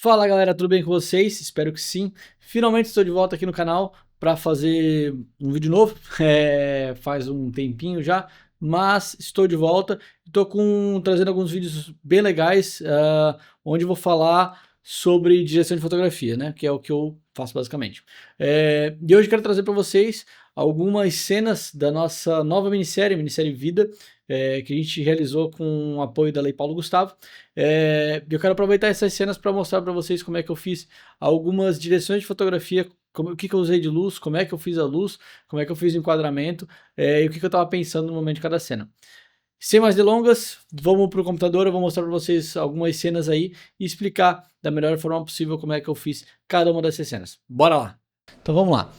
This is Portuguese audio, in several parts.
Fala galera, tudo bem com vocês? Espero que sim. Finalmente estou de volta aqui no canal para fazer um vídeo novo. Faz um tempinho já, mas estou de volta. Estou trazendo alguns vídeos bem legais, onde vou falar sobre direção de fotografia, né? Que é o que eu faço basicamente. E hoje quero trazer para vocês algumas cenas da nossa nova minissérie Vida, que a gente realizou com o apoio da Lei Paulo Gustavo. Eu quero aproveitar essas cenas para mostrar para vocês como é que eu fiz algumas direções de fotografia, o que eu usei de luz, como é que eu fiz a luz, como é que eu fiz o enquadramento, e o que eu estava pensando no momento de cada cena. Sem mais delongas, vamos para o computador, eu vou mostrar para vocês algumas cenas aí e explicar da melhor forma possível como é que eu fiz cada uma dessas cenas. Bora lá! Então vamos lá.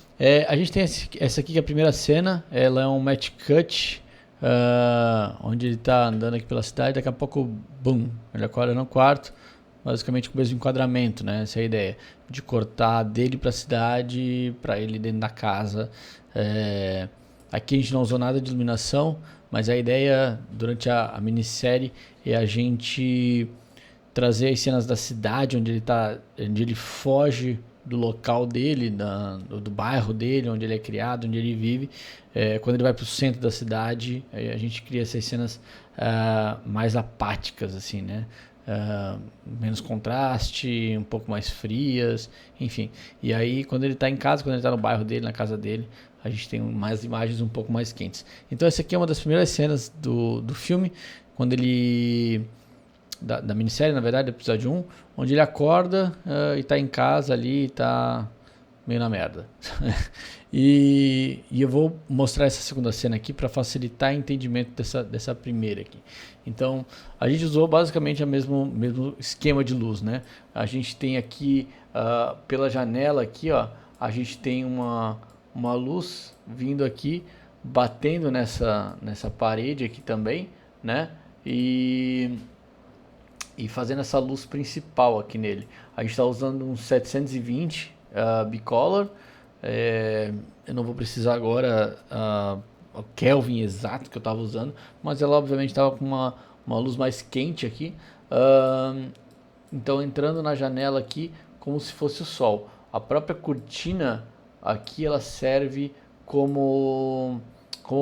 A gente tem essa aqui que é a primeira cena, ela é um match cut, onde ele está andando aqui pela cidade, daqui a pouco, bum, ele acorda no quarto, basicamente com o mesmo enquadramento, né? Essa é a ideia, de cortar dele para a cidade, para ele dentro da casa. Aqui a gente não usou nada de iluminação, mas a ideia durante a minissérie é a gente trazer as cenas da cidade, onde ele foge do local dele, do bairro dele, onde ele é criado, onde ele vive. Quando ele vai para o centro da cidade, a gente cria essas cenas mais apáticas, assim, né? Menos contraste, um pouco mais frias, enfim. E aí, quando ele está em casa, quando ele está no bairro dele, na casa dele, a gente tem mais imagens um pouco mais quentes. Então, essa aqui é uma das primeiras cenas do filme, quando ele... Da minissérie, na verdade, do episódio 1, onde ele acorda e tá em casa ali, tá meio na merda. e eu vou mostrar essa segunda cena aqui para facilitar o entendimento dessa primeira aqui. Então, a gente usou basicamente o mesmo esquema de luz, né? A gente tem aqui, pela janela aqui, ó, a gente tem uma luz vindo aqui, batendo nessa parede aqui também, né? E fazendo essa luz principal aqui nele. A gente está usando um 720 bicolor. Eu não vou precisar agora o Kelvin exato que eu estava usando, mas ela obviamente estava com uma luz mais quente aqui. Então entrando na janela aqui como se fosse o sol. A própria cortina aqui ela serve como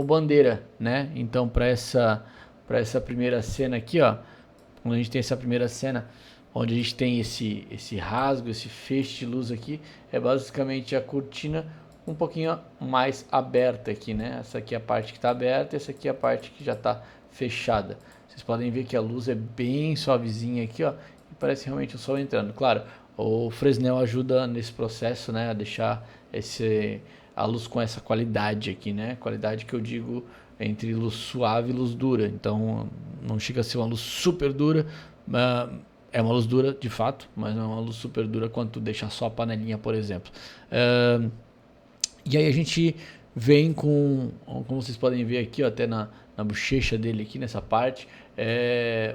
bandeira, né? Então para essa primeira cena aqui, ó, quando a gente tem essa primeira cena, onde a gente tem esse rasgo, esse feixe de luz aqui, é basicamente a cortina um pouquinho mais aberta aqui, né? Essa aqui é a parte que está aberta, essa aqui é a parte que já está fechada. Vocês podem ver que a luz é bem suavezinha aqui, ó, e parece realmente o sol entrando. Claro, o Fresnel ajuda nesse processo, né, a deixar a luz com essa qualidade aqui, né? Qualidade que eu digo entre luz suave e luz dura. Então não chega a ser uma luz super dura, é uma luz dura de fato, mas não é uma luz super dura quanto deixar só a panelinha, por exemplo. E aí a gente vem com, como vocês podem ver aqui, ó, até na bochecha dele aqui nessa parte,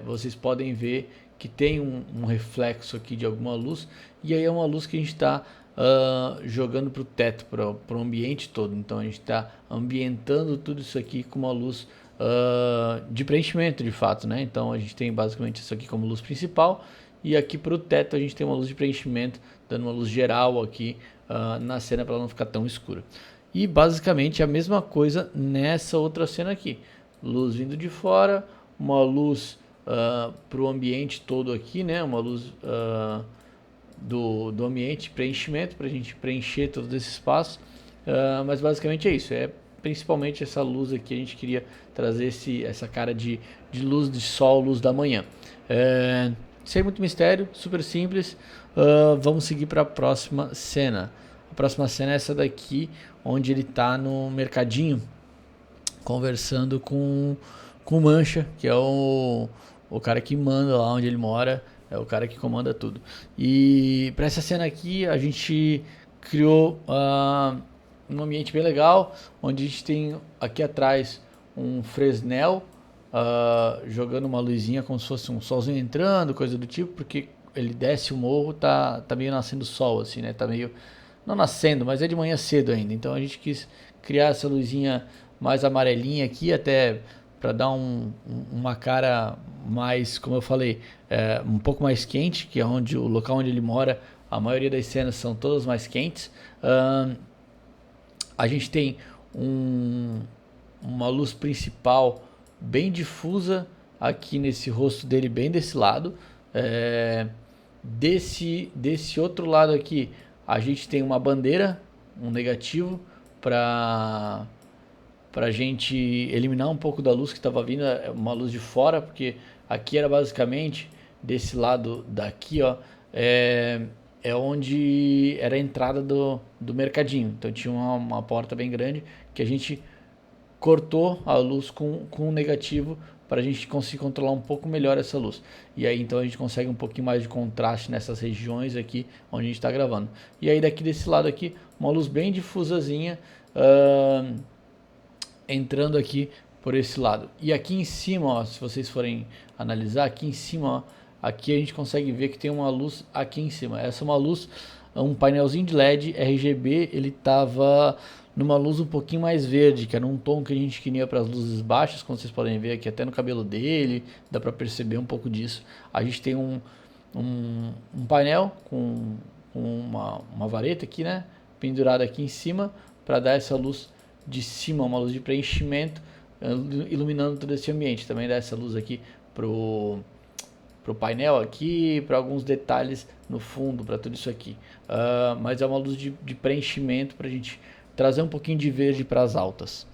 vocês podem ver que tem um reflexo aqui de alguma luz, e aí é uma luz que a gente está jogando para o teto, para o ambiente todo. Então a gente está ambientando tudo isso aqui com uma luz de preenchimento de fato, né? Então a gente tem basicamente isso aqui como luz principal, e aqui para o teto a gente tem uma luz de preenchimento, dando uma luz geral aqui na cena para ela não ficar tão escura. E basicamente a mesma coisa nessa outra cena aqui, luz vindo de fora, uma luz para o ambiente todo aqui, né? Uma luz do ambiente, preenchimento, para a gente preencher todo esse espaço, mas basicamente é isso, principalmente essa luz aqui, a gente queria trazer essa cara de luz de sol, luz da manhã. Sem muito mistério, super simples. Vamos seguir para a próxima cena. A próxima cena é essa daqui, onde ele está no mercadinho, conversando com o Mancha, que é o cara que manda lá onde ele mora, é o cara que comanda tudo. E para essa cena aqui a gente criou um ambiente bem legal, onde a gente tem aqui atrás um Fresnel jogando uma luzinha como se fosse um solzinho entrando, coisa do tipo, porque ele desce o morro, tá meio nascendo sol assim, né? Tá meio não nascendo, mas é de manhã cedo ainda. Então a gente quis criar essa luzinha mais amarelinha aqui, até para dar uma cara mais, como eu falei, um pouco mais quente, que é onde o local onde ele mora, a maioria das cenas são todas mais quentes. A gente tem uma luz principal bem difusa aqui nesse rosto dele, bem desse lado. Desse outro lado aqui, a gente tem uma bandeira, um negativo, para a gente eliminar um pouco da luz que estava vindo, uma luz de fora, porque aqui era basicamente desse lado daqui, ó, é onde era a entrada do mercadinho. Então tinha uma porta bem grande que a gente cortou a luz com um negativo para a gente conseguir controlar um pouco melhor essa luz. E aí então a gente consegue um pouquinho mais de contraste nessas regiões aqui onde a gente está gravando. E aí daqui desse lado aqui, uma luz bem difusazinha, entrando aqui por esse lado. E aqui em cima, ó, se vocês forem analisar, aqui em cima, ó, aqui a gente consegue ver que tem uma luz aqui em cima. Essa é uma luz, um painelzinho de LED RGB, ele tava numa luz um pouquinho mais verde, que era um tom que a gente queria para as luzes baixas, como vocês podem ver aqui até no cabelo dele, dá para perceber um pouco disso. A gente tem um painel com uma vareta aqui, né, pendurada aqui em cima, para dar essa luz de cima, uma luz de preenchimento, iluminando todo esse ambiente. Também dá essa luz aqui pro painel aqui, para alguns detalhes no fundo, para tudo isso aqui. Mas é uma luz de preenchimento para a gente trazer um pouquinho de verde para as altas.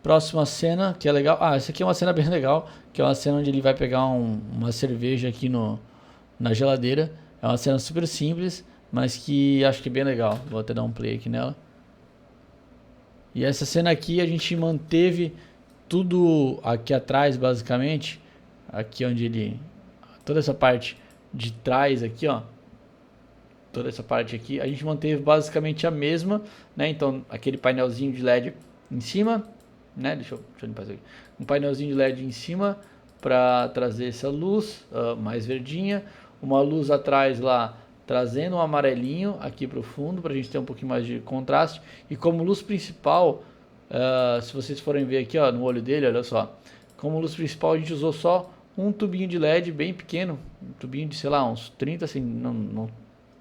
Próxima cena, que é legal. Essa aqui é uma cena bem legal, que é uma cena onde ele vai pegar uma cerveja aqui na geladeira. É uma cena super simples, mas que acho que é bem legal. Vou até dar um play aqui nela. E essa cena aqui a gente manteve tudo aqui atrás, basicamente. Aqui onde ele... Toda essa parte de trás aqui, ó. Toda essa parte aqui, a gente manteve basicamente a mesma, né? Então, aquele painelzinho de LED em cima, né? Deixa eu limpar isso aqui. Um painelzinho de LED em cima para trazer essa luz mais verdinha. Uma luz atrás lá, trazendo um amarelinho aqui para o fundo, para a gente ter um pouquinho mais de contraste. E como luz principal, se vocês forem ver aqui, ó, no olho dele, olha só. Como luz principal a gente usou só um tubinho de LED bem pequeno, um tubinho de, sei lá, uns 30 centímetros,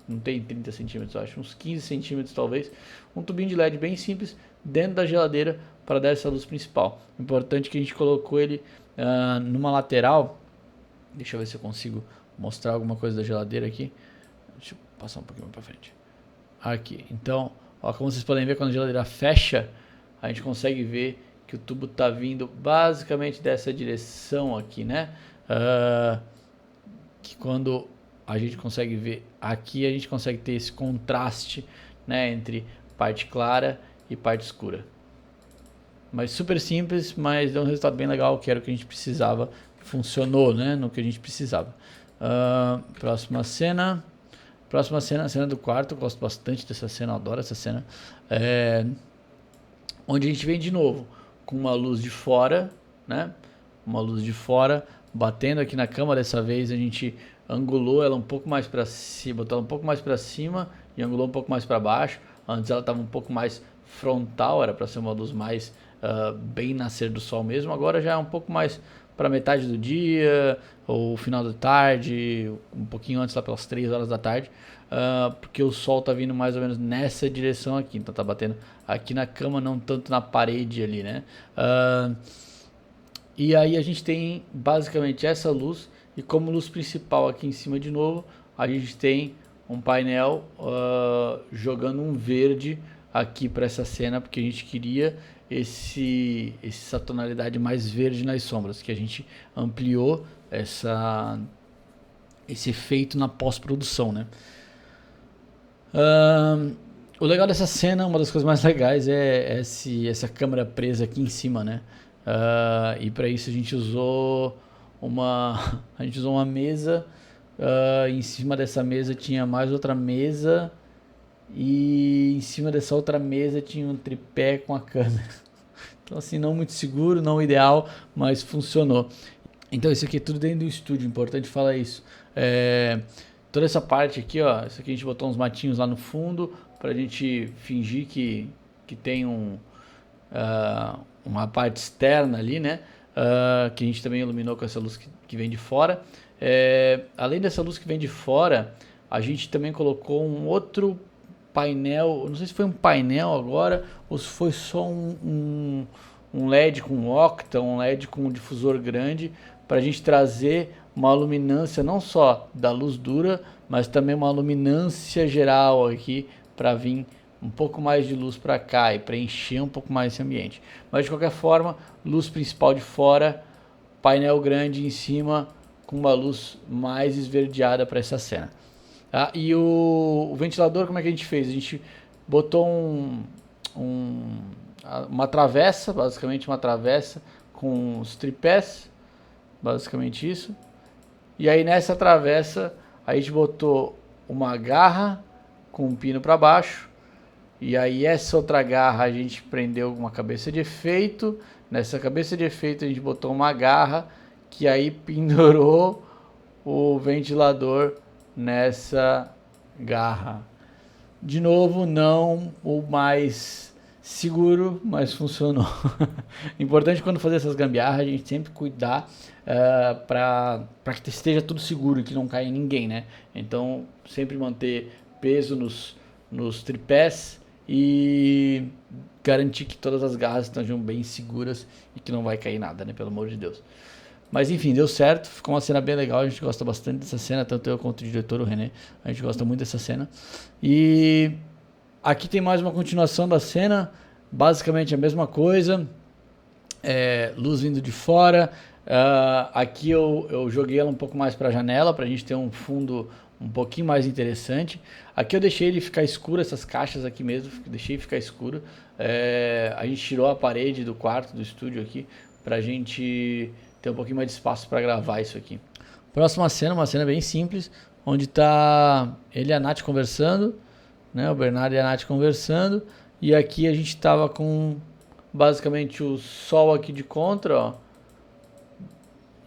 não tem 30 centímetros, acho, uns 15 centímetros talvez. Um tubinho de LED bem simples dentro da geladeira para dar essa luz principal. Importante que a gente colocou ele numa lateral. Deixa eu ver se eu consigo mostrar alguma coisa da geladeira aqui. Deixa eu passar um pouquinho mais para frente. Aqui, então, ó, como vocês podem ver, quando a geladeira fecha, a gente consegue ver que o tubo está vindo basicamente dessa direção aqui, né? Que quando a gente consegue ver aqui, a gente consegue ter esse contraste, né, entre parte clara e parte escura. Mas super simples, mas deu um resultado bem legal, que era o que a gente precisava. Funcionou, né, no que a gente precisava. Próxima cena. Próxima cena, a cena do quarto. Eu gosto bastante dessa cena, eu adoro essa cena. Onde a gente vem de novo com uma luz de fora, né? Uma luz de fora batendo aqui na cama. Dessa vez a gente angulou ela um pouco mais para cima, botou ela um pouco mais para cima e angulou um pouco mais para baixo. Antes ela estava um pouco mais frontal, era para ser uma luz mais bem nascer do sol mesmo. Agora já é um pouco mais para metade do dia ou final da tarde, um pouquinho antes, lá pelas 3 horas da tarde, porque o sol tá vindo mais ou menos nessa direção aqui, então tá batendo aqui na cama, não tanto na parede ali, né? E aí a gente tem basicamente essa luz, e como luz principal aqui em cima de novo, a gente tem um painel jogando um verde aqui para essa cena, porque a gente queria essa tonalidade mais verde nas sombras, que a gente ampliou esse efeito na pós-produção, né? O legal dessa cena, uma das coisas mais legais é essa câmera presa aqui em cima, né? E para isso a gente usou uma mesa. Em cima dessa mesa tinha mais outra mesa, e em cima dessa outra mesa tinha um tripé com a câmera. Então assim, não muito seguro, não ideal, mas funcionou. Então isso aqui é tudo dentro do estúdio, importante falar isso. Toda essa parte aqui, ó, isso aqui a gente botou uns matinhos lá no fundo pra gente fingir que tem uma parte externa ali, né? Que a gente também iluminou com essa luz que vem de fora. Além dessa luz que vem de fora, a gente também colocou um outro painel, não sei se foi um painel agora ou se foi só um LED com octa, um LED com um difusor grande, para a gente trazer uma luminância não só da luz dura, mas também uma luminância geral aqui para vir um pouco mais de luz para cá e preencher um pouco mais esse ambiente. Mas de qualquer forma, luz principal de fora, painel grande em cima com uma luz mais esverdeada para essa cena. E o ventilador, como é que a gente fez? A gente botou uma travessa, basicamente uma travessa com os tripés, basicamente isso. E aí nessa travessa a gente botou uma garra com um pino para baixo. E aí essa outra garra a gente prendeu uma cabeça de efeito. Nessa cabeça de efeito a gente botou uma garra que aí pendurou o ventilador nessa garra. De novo, não o mais seguro, mas funcionou. Importante quando fazer essas gambiarras, a gente sempre cuidar para que esteja tudo seguro e que não caia em ninguém, né? Então, sempre manter peso nos tripés e garantir que todas as garras estejam bem seguras e que não vai cair nada, né? Pelo amor de Deus. Mas enfim, deu certo, ficou uma cena bem legal, a gente gosta bastante dessa cena, tanto eu quanto o diretor, o René, a gente gosta muito dessa cena. E aqui tem mais uma continuação da cena, basicamente a mesma coisa, luz vindo de fora. Aqui eu joguei ela um pouco mais para a janela, para a gente ter um fundo um pouquinho mais interessante. Aqui eu deixei ele ficar escuro, essas caixas aqui mesmo, deixei ficar escuro. A gente tirou a parede do quarto, do estúdio aqui, para a gente ter um pouquinho mais de espaço para gravar isso aqui. Próxima cena, uma cena bem simples, onde tá ele e a Nath conversando, né? O Bernardo e a Nath conversando, e aqui a gente tava com basicamente o sol aqui de contra, ó.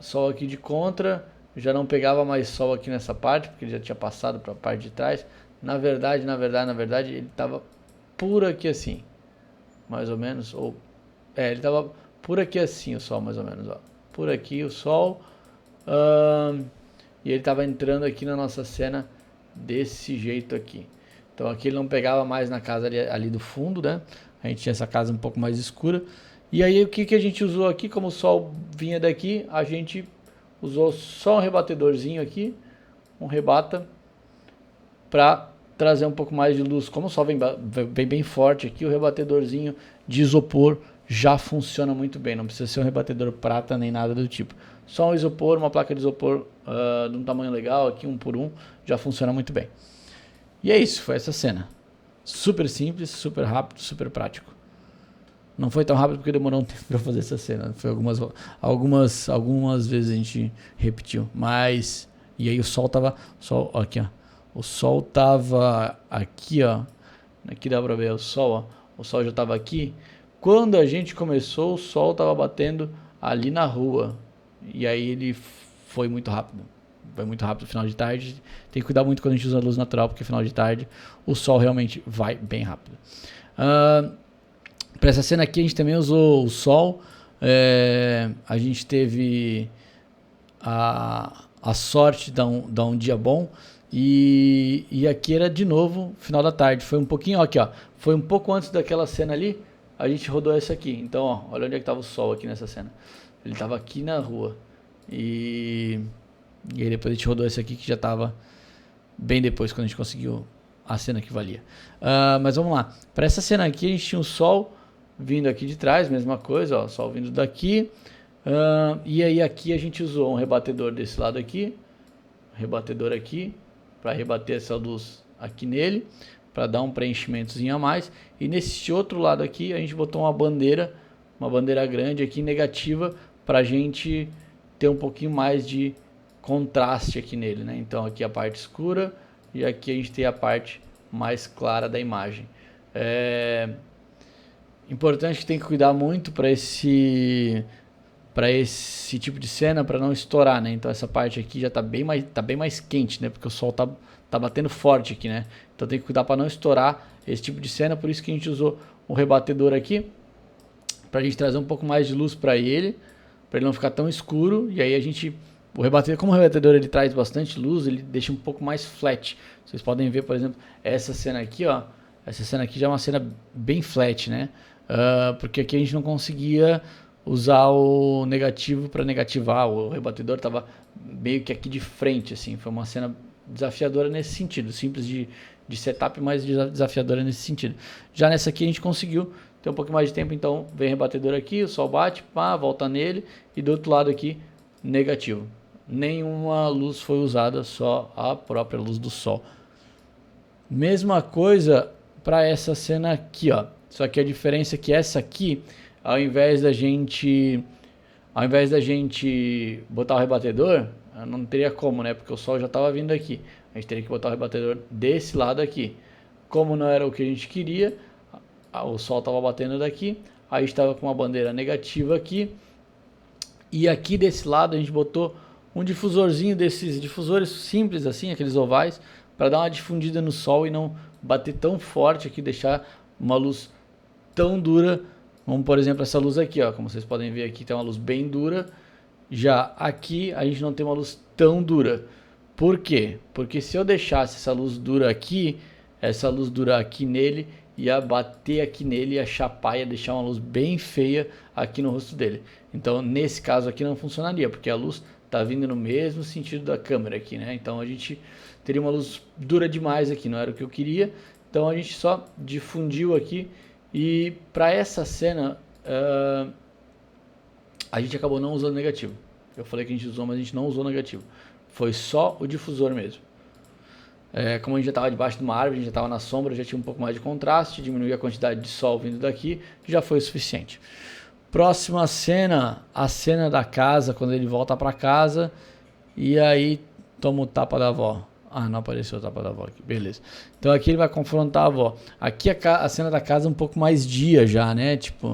Sol aqui de contra, já não pegava mais sol aqui nessa parte, porque ele já tinha passado para a parte de trás. Na verdade, ele tava por aqui assim, mais ou menos, ou ele tava por aqui assim o sol, mais ou menos, ó. Por aqui o sol, e ele estava entrando aqui na nossa cena desse jeito aqui. Então aqui ele não pegava mais na casa ali do fundo, né? A gente tinha essa casa um pouco mais escura. E aí o que a gente usou aqui, como o sol vinha daqui, a gente usou só um rebatedorzinho aqui, um rebata, para trazer um pouco mais de luz. Como o sol vem bem forte aqui, o rebatedorzinho de isopor já funciona muito bem, não precisa ser um rebatedor prata nem nada do tipo. Só um isopor, uma placa de isopor de um tamanho legal, aqui 1 por 1, já funciona muito bem. E é isso, foi essa cena. Super simples, super rápido, super prático. Não foi tão rápido porque demorou um tempo para fazer essa cena. Foi algumas vezes a gente repetiu. Mas, e aí o sol tava, aqui ó. O sol tava aqui ó. Aqui dá pra ver o sol, ó. O sol já tava aqui. Quando a gente começou, o sol estava batendo ali na rua. E aí ele foi muito rápido. Foi muito rápido no final de tarde. Tem que cuidar muito quando a gente usa luz natural, porque no final de tarde o sol realmente vai bem rápido. Para essa cena aqui a gente também usou o sol. A gente teve a sorte de dar um dia bom. E aqui era de novo final da tarde. Foi um pouquinho, aqui ó. Foi um pouco antes daquela cena ali. A gente rodou essa aqui. Então, ó, olha onde é que tava o sol aqui nessa cena. Ele tava aqui na rua. E aí depois a gente rodou esse aqui que já tava bem depois, quando a gente conseguiu a cena que valia. Mas vamos lá. Para essa cena aqui a gente tinha o sol vindo aqui de trás, mesma coisa, ó, sol vindo daqui. E aí aqui a gente usou um rebatedor desse lado aqui. Rebatedor aqui, para rebater essa luz aqui nele, para dar um preenchimentozinho a mais. E nesse outro lado aqui a gente botou uma bandeira grande aqui negativa, para a gente ter um pouquinho mais de contraste aqui nele, né? Então aqui a parte escura e aqui a gente tem a parte mais clara da imagem. Importante que tem que cuidar muito para esse tipo de cena, para não estourar, né? Então essa parte aqui já tá bem mais quente, né? Porque o sol tá batendo forte aqui, né? Então tem que cuidar para não estourar esse tipo de cena, por isso que a gente usou um rebatedor aqui pra gente trazer um pouco mais de luz para ele não ficar tão escuro. E aí a gente, o rebatedor, como o rebatedor ele traz bastante luz, ele deixa um pouco mais flat. Vocês podem ver, por exemplo, essa cena aqui, ó. Essa cena aqui já é uma cena bem flat, né? Porque aqui a gente não conseguia usar o negativo para negativar. O rebatedor tava meio que aqui de frente, assim. Foi uma cena desafiadora nesse sentido, simples de setup, mas desafiadora nesse sentido. Já nessa aqui a gente conseguiu ter um pouco mais de tempo, então vem rebatedor aqui, o sol bate, pá, volta nele, e do outro lado aqui, negativo. Nenhuma luz foi usada, só a própria luz do sol. Mesma coisa para essa cena aqui, ó. Só que a diferença é que essa aqui, ao invés da gente botar o rebatedor, não teria como, né? Porque o sol já estava vindo aqui. A gente teria que botar o rebatedor desse lado aqui. Como não era o que a gente queria, o sol estava batendo daqui, aí estava com uma bandeira negativa aqui, e aqui desse lado a gente botou um difusorzinho desses difusores simples assim, aqueles ovais, para dar uma difundida no sol e não bater tão forte aqui, deixar uma luz tão dura, como por exemplo essa luz aqui, ó, como vocês podem ver aqui tem uma luz bem dura. Já aqui a gente não tem uma luz tão dura. Por quê? Porque se eu deixasse essa luz dura aqui nele, ia bater aqui nele, ia chapar, ia deixar uma luz bem feia aqui no rosto dele. Então nesse caso aqui não funcionaria, porque a luz está vindo no mesmo sentido da câmera aqui, né? Então a gente teria uma luz dura demais aqui, não era o que eu queria. Então a gente só difundiu aqui, e para essa cena a gente acabou não usando negativo. Eu falei que a gente usou, mas a gente não usou negativo. Foi só o difusor mesmo. Como a gente já estava debaixo de uma árvore, a gente já estava na sombra, já tinha um pouco mais de contraste, diminuir a quantidade de sol vindo daqui, já foi o suficiente. Próxima cena, a cena da casa, quando ele volta para casa, e aí toma o tapa da avó. Ah, não apareceu o tapa da avó aqui, beleza. Então aqui ele vai confrontar a avó. Aqui a cena da casa é um pouco mais dia já, né? Tipo,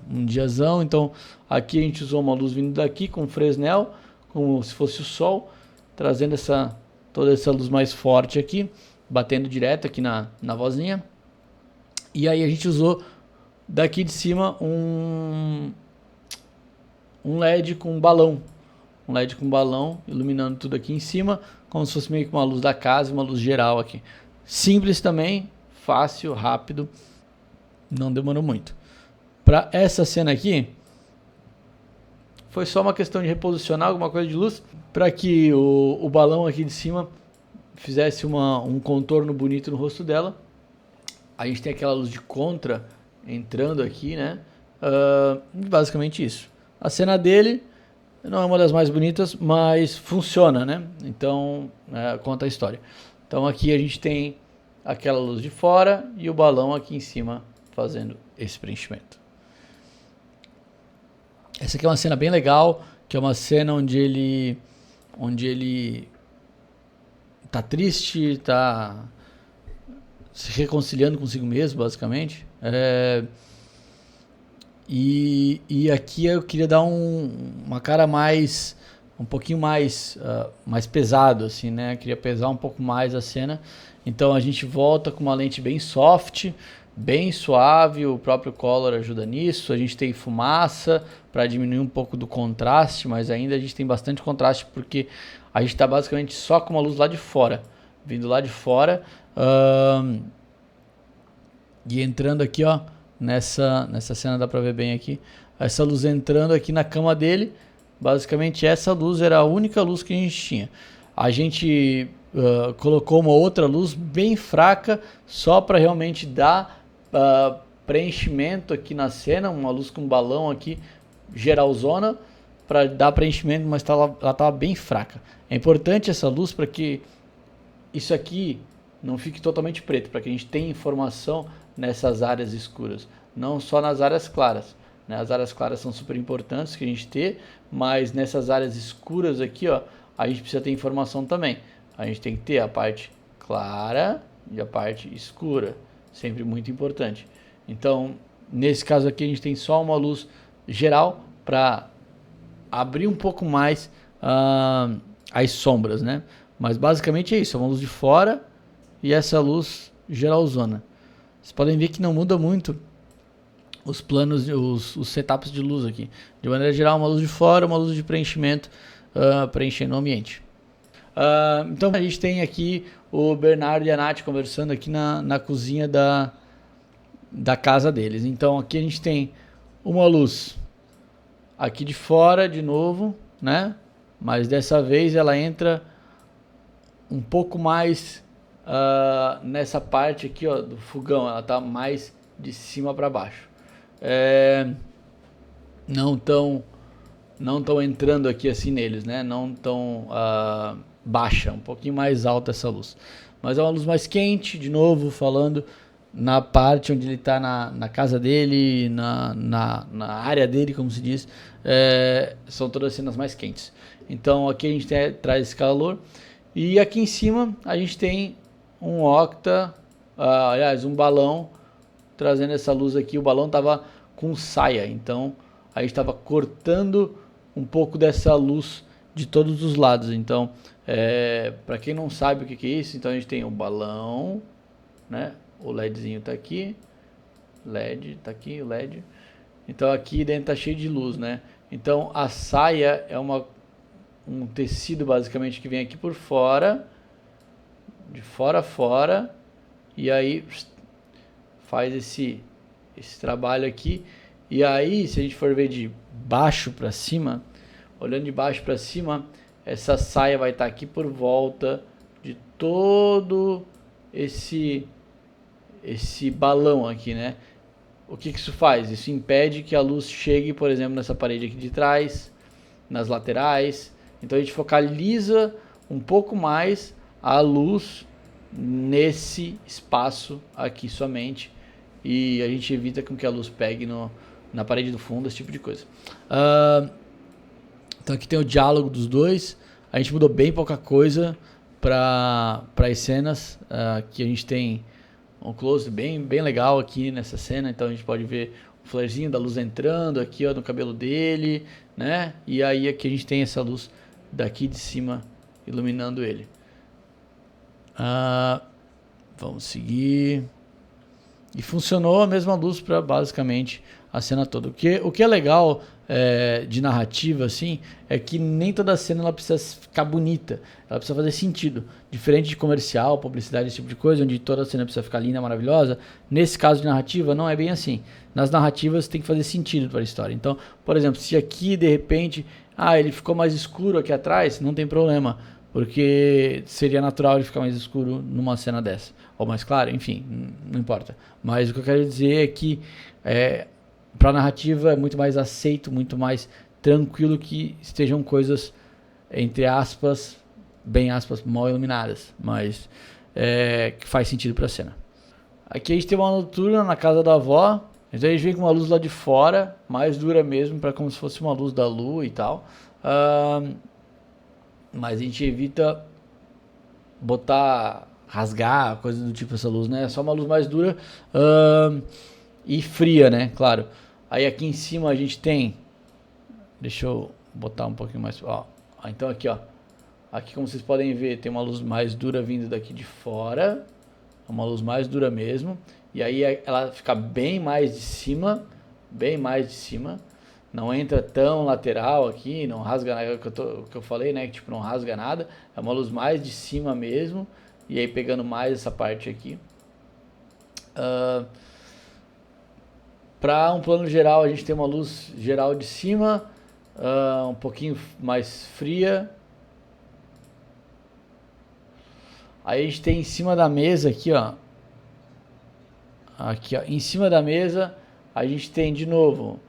um diazão. Então aqui a gente usou uma luz vindo daqui com Fresnel, como se fosse o sol, trazendo toda essa luz mais forte aqui, batendo direto aqui na vozinha. E aí a gente usou daqui de cima um LED com balão. Um LED com balão iluminando tudo aqui em cima, como se fosse meio que uma luz da casa, uma luz geral aqui. Simples também, fácil, rápido, não demorou muito. Para essa cena aqui, foi só uma questão de reposicionar alguma coisa de luz para que o balão aqui de cima fizesse um contorno bonito no rosto dela. A gente tem aquela luz de contra entrando aqui, né? Basicamente isso. A cena dele não é uma das mais bonitas, mas funciona, né? Então, conta a história. Então aqui a gente tem aquela luz de fora e o balão aqui em cima fazendo esse preenchimento. Essa aqui é uma cena bem legal, que é uma cena onde ele tá triste, tá se reconciliando consigo mesmo, basicamente. E aqui eu queria dar uma cara um pouquinho mais pesado, assim, né? Eu queria pesar um pouco mais a cena. Então a gente volta com uma lente bem soft, bem suave, o próprio Color ajuda nisso. A gente tem fumaça para diminuir um pouco do contraste, mas ainda a gente tem bastante contraste porque a gente está basicamente só com uma luz lá de fora, vindo lá de fora, e entrando aqui, ó, nessa cena dá para ver bem aqui, essa luz entrando aqui na cama dele. Basicamente essa luz era a única luz que a gente tinha. A gente colocou uma outra luz bem fraca só para realmente dar preenchimento aqui na cena, uma luz com balão aqui, geralzona, para dar preenchimento, mas ela estava bem fraca. É importante essa luz para que isso aqui não fique totalmente preto, para que a gente tenha informação nessas áreas escuras, não só nas áreas claras, né? As áreas claras são super importantes que a gente ter, mas nessas áreas escuras aqui, ó, a gente precisa ter informação também. A gente tem que ter a parte clara e a parte escura, sempre muito importante. Então, nesse caso aqui a gente tem só uma luz geral para abrir um pouco mais as sombras, né? Mas basicamente é isso, é uma luz de fora e essa luz geralzona. Vocês podem ver que não muda muito os planos, os setups de luz aqui. De maneira geral, uma luz de fora, uma luz de preenchimento, preenchendo o ambiente. Então a gente tem aqui o Bernardo e a Nath conversando aqui na cozinha da casa deles. Então aqui a gente tem uma luz aqui de fora de novo, né? Mas dessa vez ela entra um pouco mais nessa parte aqui, ó, do fogão. Ela tá mais de cima para baixo. Não tão entrando aqui assim neles, né? Não tão baixa, um pouquinho mais alta essa luz. Mas é uma luz mais quente, de novo, falando na parte onde ele está na casa dele, na área dele, como se diz. São todas as cenas mais quentes. Então aqui a gente traz esse calor. E aqui em cima a gente tem um octa, aliás, um balão trazendo essa luz aqui. O balão estava com saia, então a gente estava cortando um pouco dessa luz de todos os lados. Então, para quem não sabe o que é isso, então a gente tem o balão, né? O LEDzinho tá aqui, LED tá aqui, o LED. Então aqui dentro tá cheio de luz, né? Então a saia é um tecido basicamente que vem aqui por fora, de fora a fora, e aí faz esse trabalho aqui. E aí, se a gente for ver de baixo para cima, olhando de baixo para cima, essa saia vai estar aqui por volta de todo esse balão aqui, né? O que isso faz? Isso impede que a luz chegue, por exemplo, nessa parede aqui de trás, nas laterais. Então a gente focaliza um pouco mais a luz nesse espaço aqui somente, e a gente evita com que a luz pegue na parede do fundo, esse tipo de coisa. Então aqui tem o diálogo dos dois. A gente mudou bem pouca coisa para as cenas. Aqui a gente tem um close bem legal aqui nessa cena. Então a gente pode ver o flarezinho da luz entrando aqui, ó, no cabelo dele, né? E aí aqui a gente tem essa luz daqui de cima iluminando ele. Vamos seguir. E funcionou a mesma luz para basicamente a cena toda. O que é legal de narrativa assim é que nem toda cena ela precisa ficar bonita, ela precisa fazer sentido. Diferente de comercial, publicidade, esse tipo de coisa, onde toda cena precisa ficar linda, maravilhosa. Nesse caso de narrativa não é bem assim. Nas narrativas tem que fazer sentido para a história. Então, por exemplo, se aqui de repente ele ficou mais escuro aqui atrás, não tem problema, porque seria natural ele ficar mais escuro numa cena dessa, ou mais claro, enfim, não importa. Mas o que eu quero dizer é que para a narrativa é muito mais aceito, muito mais tranquilo que estejam coisas, entre aspas, bem aspas, mal iluminadas, mas que faz sentido para a cena. Aqui a gente tem uma noturna na casa da avó, então a gente vem com uma luz lá de fora, mais dura mesmo, para como se fosse uma luz da lua e tal. Mas a gente evita rasgar, coisa do tipo essa luz, né? É só uma luz mais dura e fria, né? Claro. Aí aqui em cima a gente tem, deixa eu botar um pouquinho mais, ó. Então aqui, ó. Aqui, como vocês podem ver, tem uma luz mais dura vindo daqui de fora, uma luz mais dura mesmo. E aí ela fica bem mais de cima, não entra tão lateral aqui, não rasga nada, o que eu falei, né, que tipo não rasga nada, é uma luz mais de cima mesmo, e aí pegando mais essa parte aqui. Para um plano geral, a gente tem uma luz geral de cima, um pouquinho mais fria. Aí a gente tem em cima da mesa aqui, ó. Aqui, ó, em cima da mesa, a gente tem de novo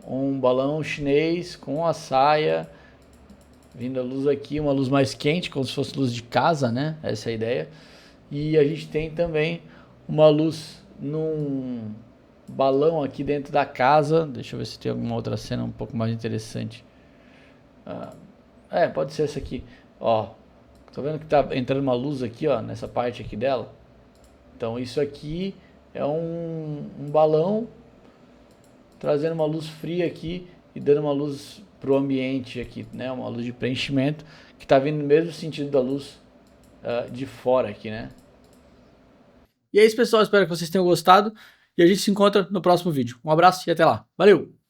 um balão chinês com a saia, vindo a luz aqui, uma luz mais quente, como se fosse luz de casa, né? Essa é a ideia. E a gente tem também uma luz num balão aqui dentro da casa. Deixa eu ver se tem alguma outra cena um pouco mais interessante. Pode ser essa aqui. Ó, tá vendo que tá entrando uma luz aqui, ó, nessa parte aqui dela? Então isso aqui é um balão trazendo uma luz fria aqui e dando uma luz pro ambiente aqui, né? Uma luz de preenchimento que tá vindo no mesmo sentido da luz de fora aqui, né? E é isso, pessoal. Espero que vocês tenham gostado. e a gente se encontra no próximo vídeo. Um abraço e até lá. Valeu!